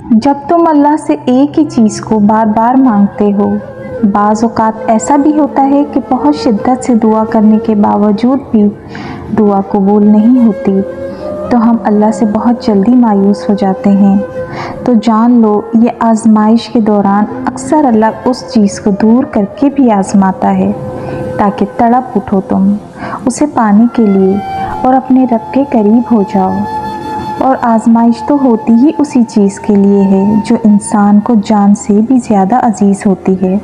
जब तुम अल्लाह से एक ही चीज़ को बार बार मांगते हो, बाज़ औक़ात ऐसा भी होता है कि बहुत शिद्दत से दुआ करने के बावजूद भी दुआ कबूल नहीं होती, तो हम अल्लाह से बहुत जल्दी मायूस हो जाते हैं। तो जान लो, ये आजमाइश के दौरान अक्सर अल्लाह उस चीज़ को दूर करके भी आजमाता है, ताकि तड़प उठो तुम उसे पाने के लिए और अपने रब के करीब हो जाओ। और आजमाइश तो होती ही उसी चीज़ के लिए है जो इंसान को जान से भी ज़्यादा अजीज़ होती है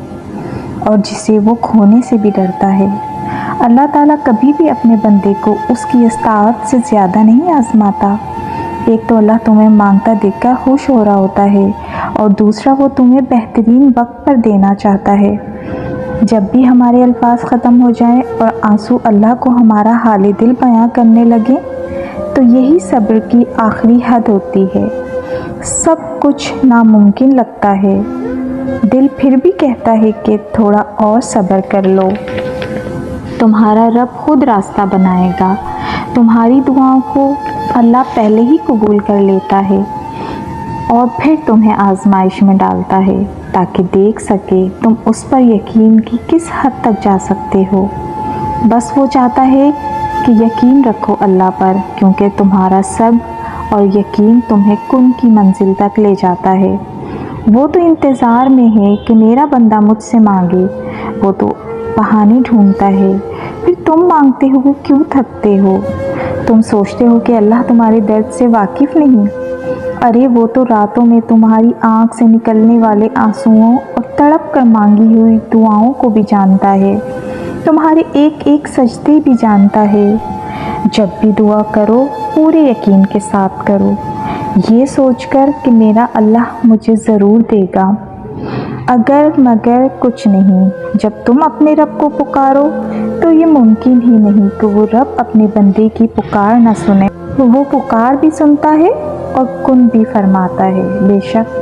और जिसे वो खोने से भी डरता है। अल्लाह ताला कभी भी अपने बंदे को उसकी इस्ताअत से ज़्यादा नहीं आजमाता। एक तो अल्लाह तुम्हें मांगता देखकर खुश हो रहा होता है और दूसरा वो तुम्हें बेहतरीन वक्त पर देना चाहता है। जब भी हमारे अल्फाज ख़त्म हो जाएं और आंसू अल्लाह को हमारा हाल दिल बयां करने लगे, तो यही सब्र की आखिरी हद होती है। सब कुछ नामुमकिन लगता है, दिल फिर भी कहता है कि थोड़ा और सब्र कर लो। तुम्हारा रब खुद रास्ता बनाएगा। तुम्हारी दुआओं को अल्लाह पहले ही कबूल कर लेता है और फिर तुम्हें आजमाइश में डालता है, ताकि देख सके तुम उस पर यकीन की किस हद तक जा सकते हो। बस वो चाहता है कि यकीन रखो अल्लाह पर, क्योंकि तुम्हारा सब्र और यकीन तुम्हें कुन की मंजिल तक ले जाता है। वो तो इंतज़ार में है कि मेरा बंदा मुझसे मांगे, वो तो बहाने ढूंढता है। फिर तुम मांगते हो क्यों थकते हो? तुम सोचते हो कि अल्लाह तुम्हारे दर्द से वाकिफ़ नहीं? अरे वो तो रातों में तुम्हारी आँख से निकलने वाले आंसुओं और तड़प कर मांगी हुई दुआओं को भी जानता है, तुम्हारे एक एक सजदे भी जानता है। जब भी दुआ करो पूरे यकीन के साथ करो, ये सोचकर कि मेरा अल्लाह मुझे ज़रूर देगा। अगर मगर कुछ नहीं, जब तुम अपने रब को पुकारो तो ये मुमकिन ही नहीं कि वो रब अपने बंदे की पुकार न सुने। वो पुकार भी सुनता है और कुन भी फरमाता है। बेशक